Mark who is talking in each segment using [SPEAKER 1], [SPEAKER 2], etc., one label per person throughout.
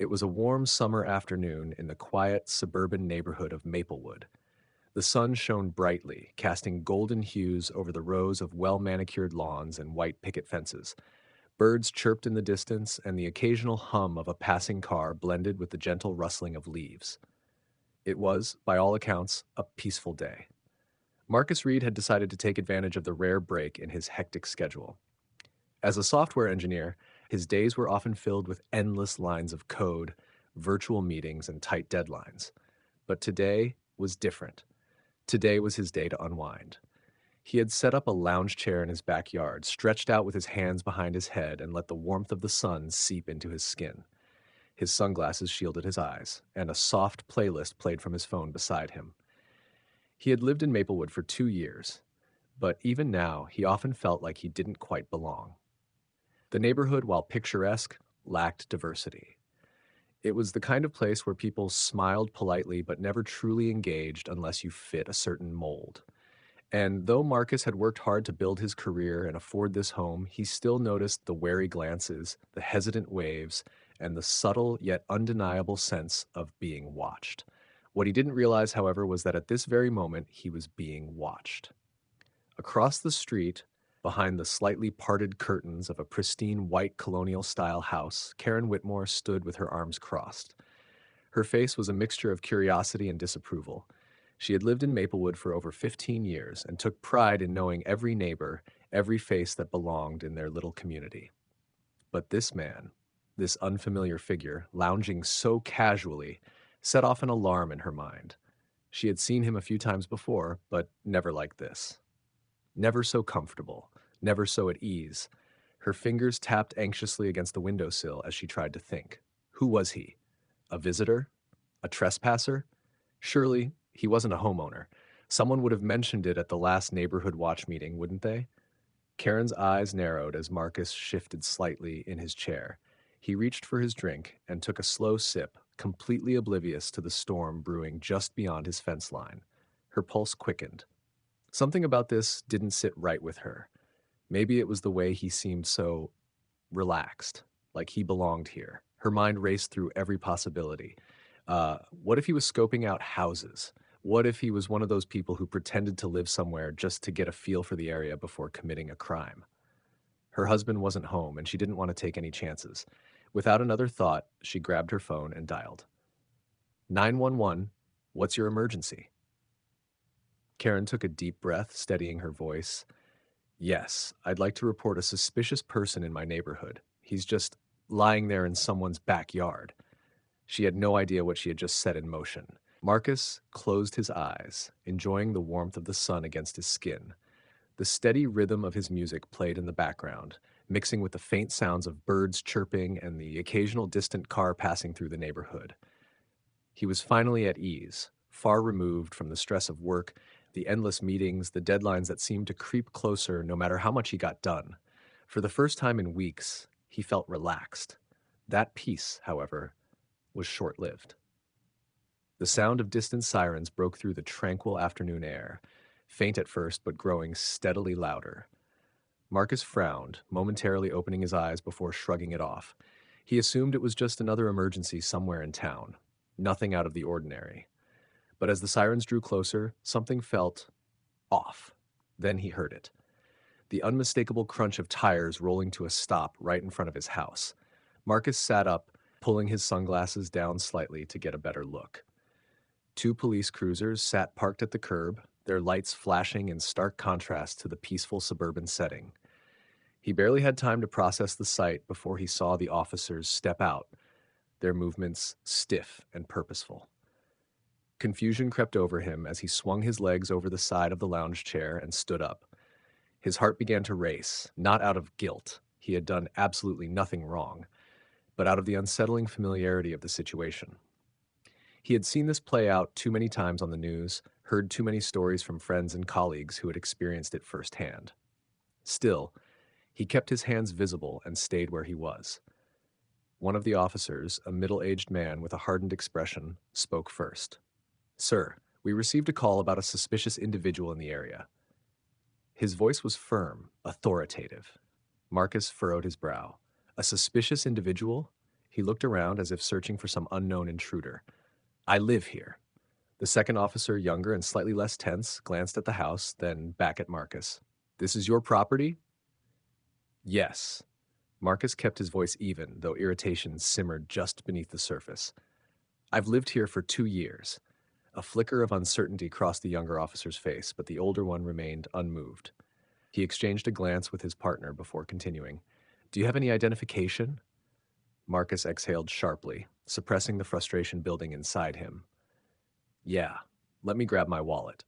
[SPEAKER 1] It was a warm summer afternoon in the quiet suburban neighborhood of Maplewood. The sun shone brightly, casting golden hues over the rows of well-manicured lawns and white picket fences. Birds chirped in the distance, and the occasional hum of a passing car blended with the gentle rustling of leaves. It was, by all accounts, a peaceful day. Marcus Reed had decided to take advantage of the rare break in his hectic schedule. As a software engineer, his days were often filled with endless lines of code, virtual meetings, and tight deadlines. But today was different. Today was his day to unwind. He had set up a lounge chair in his backyard, stretched out with his hands behind his head, and let the warmth of the sun seep into his skin. His sunglasses shielded his eyes, and a soft playlist played from his phone beside him. He had lived in Maplewood for 2 years, but even now he often felt like he didn't quite belong. The neighborhood, while picturesque, lacked diversity. It was the kind of place where people smiled politely but never truly engaged unless you fit a certain mold. And though Marcus had worked hard to build his career and afford this home, he still noticed the wary glances, the hesitant waves, and the subtle yet undeniable sense of being watched. What he didn't realize, however, was that at this very moment he was being watched. Across the street, behind the slightly parted curtains of a pristine white colonial-style house, Karen Whitmore stood with her arms crossed. Her face was a mixture of curiosity and disapproval. She had lived in Maplewood for over 15 years and took pride in knowing every neighbor, every face that belonged in their little community. But this man, this unfamiliar figure, lounging so casually, set off an alarm in her mind. She had seen him a few times before, but never like this. Never so comfortable, never so at ease. Her fingers tapped anxiously against the windowsill as she tried to think. Who was he? A visitor? A trespasser? Surely he wasn't a homeowner. Someone would have mentioned it at the last neighborhood watch meeting, wouldn't they? Karen's eyes narrowed as Marcus shifted slightly in his chair. He reached for his drink and took a slow sip, completely oblivious to the storm brewing just beyond his fence line. Her pulse quickened. Something about this didn't sit right with her. Maybe it was the way he seemed so relaxed, like he belonged here. Her mind raced through every possibility. What if he was scoping out houses? What if he was one of those people who pretended to live somewhere just to get a feel for the area before committing a crime? Her husband wasn't home, and she didn't want to take any chances. Without another thought, she grabbed her phone and dialed. 911, what's your emergency? Karen took a deep breath, steadying her voice. Yes, I'd like to report a suspicious person in my neighborhood. He's just lying there in someone's backyard. She had no idea what she had just set in motion. Marcus closed his eyes, enjoying the warmth of the sun against his skin. The steady rhythm of his music played in the background, mixing with the faint sounds of birds chirping and the occasional distant car passing through the neighborhood. He was finally at ease, far removed from the stress of work, the endless meetings, the deadlines that seemed to creep closer no matter how much he got done. For the first time in weeks, he felt relaxed. That peace, however, was short-lived. The sound of distant sirens broke through the tranquil afternoon air, faint at first but growing steadily louder. Marcus frowned, momentarily opening his eyes before shrugging it off. He assumed it was just another emergency somewhere in town, nothing out of the ordinary. But as the sirens drew closer, something felt off. Then he heard it. The unmistakable crunch of tires rolling to a stop right in front of his house. Marcus sat up, pulling his sunglasses down slightly to get a better look. Two police cruisers sat parked at the curb, their lights flashing in stark contrast to the peaceful suburban setting. He barely had time to process the sight before he saw the officers step out, their movements stiff and purposeful. Confusion crept over him as he swung his legs over the side of the lounge chair and stood up. His heart began to race, not out of guilt. He had done absolutely nothing wrong, but out of the unsettling familiarity of the situation. He had seen this play out too many times on the news, heard too many stories from friends and colleagues who had experienced it firsthand. Still, he kept his hands visible and stayed where he was. One of the officers, a middle-aged man with a hardened expression, spoke first. Sir, we received a call about a suspicious individual in the area. His voice was firm, authoritative. Marcus furrowed his brow. A suspicious individual? He looked around as if searching for some unknown intruder. I live here. The second officer, younger and slightly less tense, glanced at the house, then back at Marcus. This is your property? Yes. Marcus kept his voice even, though irritation simmered just beneath the surface. I've lived here for 2 years. A flicker of uncertainty crossed the younger officer's face, but the older one remained unmoved. He exchanged a glance with his partner before continuing. Do you have any identification? Marcus exhaled sharply, suppressing the frustration building inside him. Yeah, let me grab my wallet.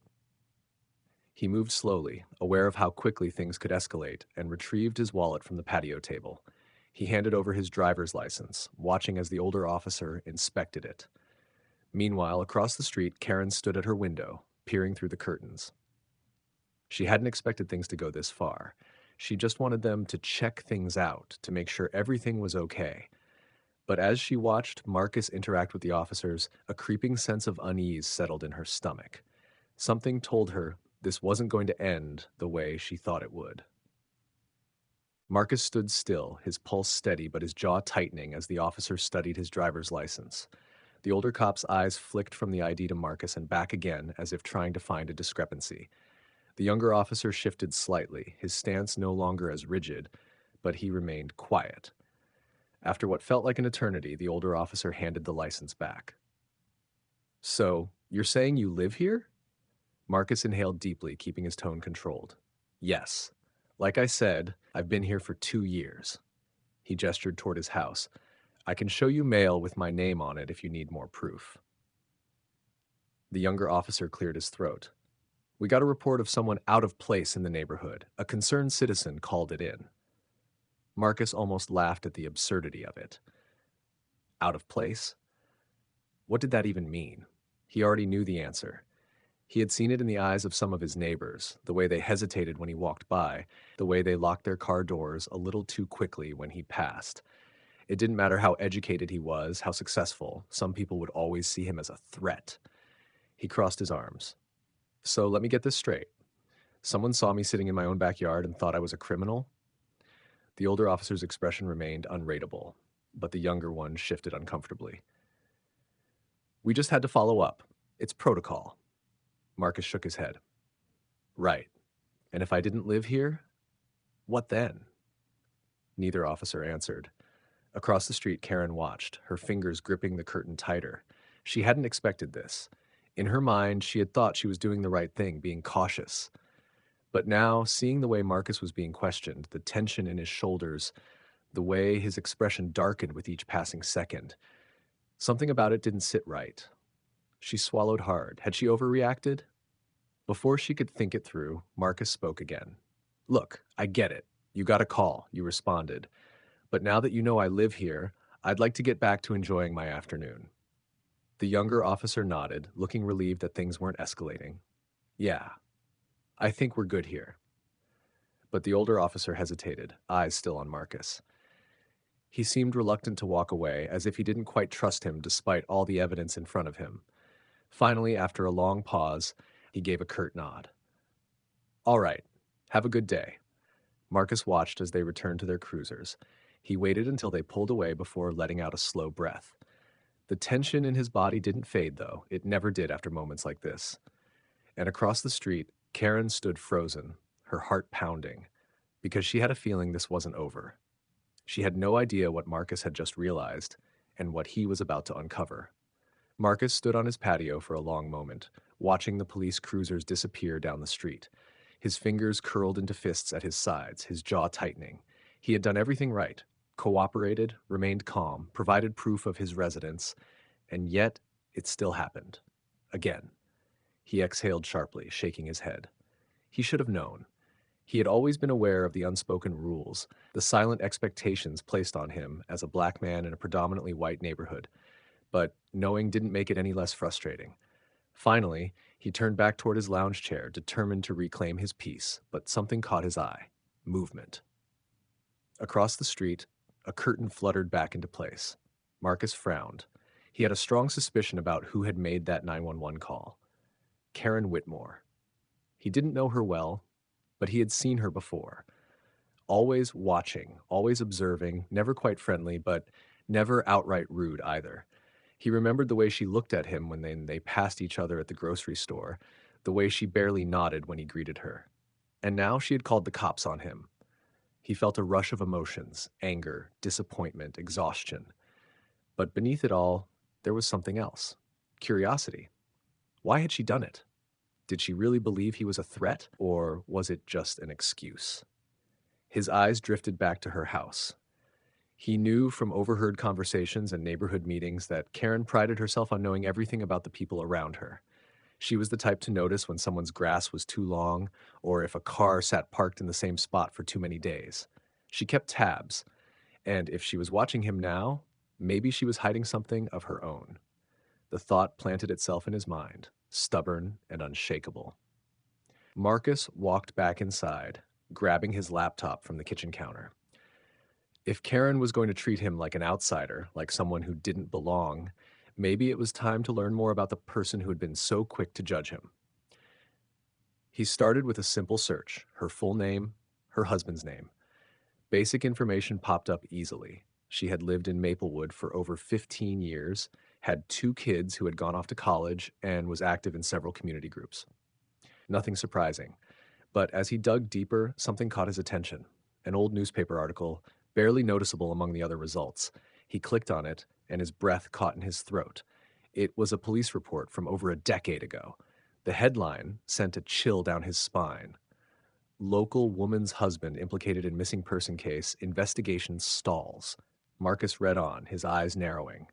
[SPEAKER 1] He moved slowly, aware of how quickly things could escalate, and retrieved his wallet from the patio table. He handed over his driver's license, watching as the older officer inspected it. Meanwhile, across the street, Karen stood at her window, peering through the curtains. She hadn't expected things to go this far. She just wanted them to check things out, to make sure everything was okay. But as she watched Marcus interact with the officers, a creeping sense of unease settled in her stomach. Something told her this wasn't going to end the way she thought it would. Marcus stood still, his pulse steady but his jaw tightening as the officer studied his driver's license. The older cop's eyes flicked from the ID to Marcus and back again as if trying to find a discrepancy. The younger officer shifted slightly, his stance no longer as rigid, but he remained quiet. After what felt like an eternity, the older officer handed the license back. So, you're saying you live here? Marcus inhaled deeply, keeping his tone controlled. Yes. Like I said, I've been here for 2 years. He gestured toward his house. I can show you mail with my name on it if you need more proof. The younger officer cleared his throat. We got a report of someone out of place in the neighborhood. A concerned citizen called it in. Marcus almost laughed at the absurdity of it. Out of place? What did that even mean? He already knew the answer. He had seen it in the eyes of some of his neighbors, the way they hesitated when he walked by, the way they locked their car doors a little too quickly when he passed. It didn't matter how educated he was, how successful, some people would always see him as a threat. He crossed his arms. So let me get this straight. Someone saw me sitting in my own backyard and thought I was a criminal? The older officer's expression remained unreadable, but the younger one shifted uncomfortably. We just had to follow up. It's protocol. Marcus shook his head. Right. And if I didn't live here, what then? Neither officer answered. Across the street, Karen watched, her fingers gripping the curtain tighter. She hadn't expected this. In her mind, she had thought she was doing the right thing, being cautious. But now, seeing the way Marcus was being questioned, the tension in his shoulders, the way his expression darkened with each passing second, something about it didn't sit right. She swallowed hard. Had she overreacted? Before she could think it through, Marcus spoke again. Look, I get it. You got a call. You responded. But now that you know I live here, I'd like to get back to enjoying my afternoon. The younger officer nodded, looking relieved that things weren't escalating. Yeah, I think we're good here. But the older officer hesitated, eyes still on Marcus. He seemed reluctant to walk away, as if he didn't quite trust him despite all the evidence in front of him. Finally, after a long pause, he gave a curt nod. All right, have a good day. Marcus watched as they returned to their cruisers. He waited until they pulled away before letting out a slow breath. The tension in his body didn't fade, though. It never did after moments like this. And across the street, Karen stood frozen, her heart pounding, because she had a feeling this wasn't over. She had no idea what Marcus had just realized and what he was about to uncover. Marcus stood on his patio for a long moment, watching the police cruisers disappear down the street. His fingers curled into fists at his sides, his jaw tightening. He had done everything right, cooperated, remained calm, provided proof of his residence, and yet it still happened. Again. He exhaled sharply, shaking his head. He should have known. He had always been aware of the unspoken rules, the silent expectations placed on him as a black man in a predominantly white neighborhood, but knowing didn't make it any less frustrating. Finally, he turned back toward his lounge chair, determined to reclaim his peace, but something caught his eye. Movement. Across the street, a curtain fluttered back into place. Marcus frowned. He had a strong suspicion about who had made that 911 call. Karen Whitmore. He didn't know her well, but he had seen her before. Always watching, always observing, never quite friendly, but Never outright rude either. He remembered the way she looked at him when they passed each other at the grocery store, the way she barely nodded when he greeted her. And now she had called the cops on him. He felt a rush of emotions: anger, disappointment, exhaustion. But beneath it all, there was something else: curiosity. Why had she done it? Did she really believe he was a threat, or was it just an excuse? His eyes drifted back to her house. He knew from overheard conversations and neighborhood meetings that Karen prided herself on knowing everything about the people around her. She was the type to notice when someone's grass was too long or if a car sat parked in the same spot for too many days. She kept tabs, and if she was watching him now, maybe she was hiding something of her own. The thought planted itself in his mind, stubborn and unshakable. Marcus walked back inside, grabbing his laptop from the kitchen counter. If Karen was going to treat him like an outsider, like someone who didn't belong, maybe it was time to learn more about the person who had been so quick to judge him. He started with a simple search: her full name, her husband's name. Basic information popped up easily. She had lived in Maplewood for over 15 years, had 2 kids who had gone off to college, and was active in several community groups. Nothing surprising. But as he dug deeper, something caught his attention: an old newspaper article, barely noticeable among the other results. He clicked on it, and his breath caught in his throat. It was a police report from over a decade ago. The headline sent a chill down his spine: "Local woman's husband implicated in missing person case, investigation stalls." Marcus read on, his eyes narrowing.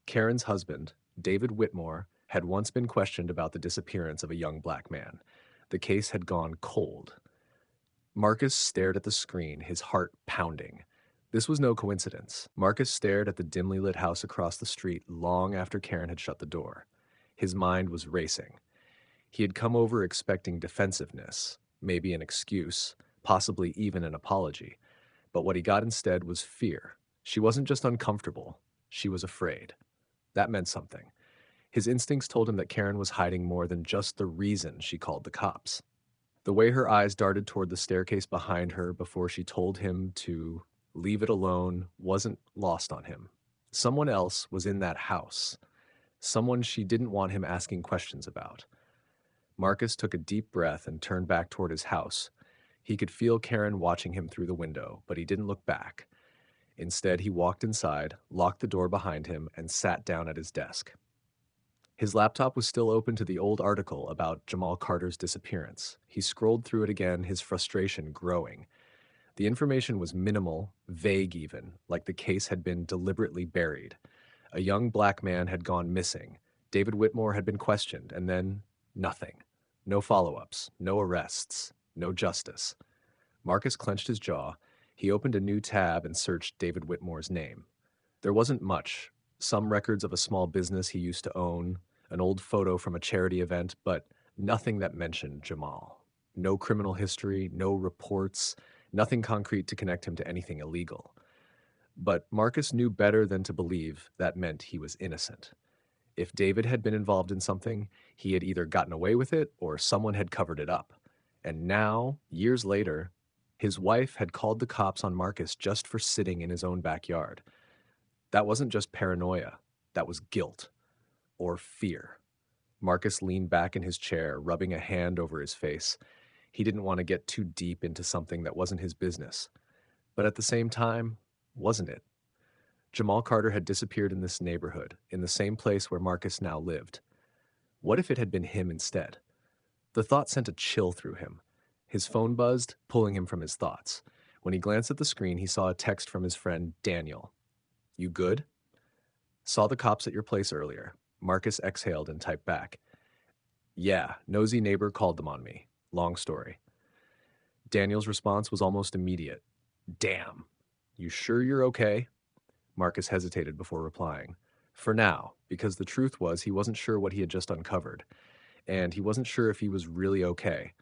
[SPEAKER 1] Karen's husband, David Whitmore, had once been questioned about the disappearance of a young black man. The case had gone cold. Marcus stared at the screen, his heart pounding. This was no coincidence. Marcus stared at the dimly lit house across the street long after Karen had shut the door. His mind was racing. He had come over expecting defensiveness, maybe an excuse, possibly even an apology. But what he got instead was fear. She wasn't just uncomfortable, she was afraid. That meant something. His instincts told him that Karen was hiding more than just the reason she called the cops. The way her eyes darted toward the staircase behind her before she told him to leave it alone wasn't lost on him. Someone else was in that house. Someone she didn't want him asking questions about. Marcus took a deep breath and turned back toward his house. He could feel Karen watching him through the window, but he didn't look back. Instead, he walked inside, locked the door behind him, and sat down at his desk. His laptop was still open to the old article about Jamal Carter's disappearance. He scrolled through it again, his frustration growing. The information was minimal, vague even, like the case had been deliberately buried. A young black man had gone missing. David Whitmore had been questioned, and then nothing. No follow-ups, no arrests, no justice. Marcus clenched his jaw. He opened a new tab and searched David Whitmore's name. There wasn't much. Some records of a small business he used to own, an old photo from a charity event, but nothing that mentioned Jamal. No criminal history, no reports, nothing concrete to connect him to anything illegal. But Marcus knew better than to believe that meant he was innocent. If David had been involved in something, he had either gotten away with it or someone had covered it up. And now, years later, his wife had called the cops on Marcus just for sitting in his own backyard. That wasn't just paranoia, that was guilt or fear. Marcus leaned back in his chair, rubbing a hand over his face. He didn't want to get too deep into something that wasn't his business. But at the same time, wasn't it? Jamal Carter had disappeared in this neighborhood, in the same place where Marcus now lived. What if it had been him instead? The thought sent a chill through him. His phone buzzed, pulling him from his thoughts. When he glanced at the screen, he saw a text from his friend Daniel. "You good?" "Saw the cops at your place earlier." Marcus exhaled and typed back. "Yeah, nosy neighbor called them on me. Long story." Daniel's response was almost immediate. "Damn. You sure you're okay?" Marcus hesitated before replying. For now, because the truth was he wasn't sure what he had just uncovered, and he wasn't sure if he was really okay.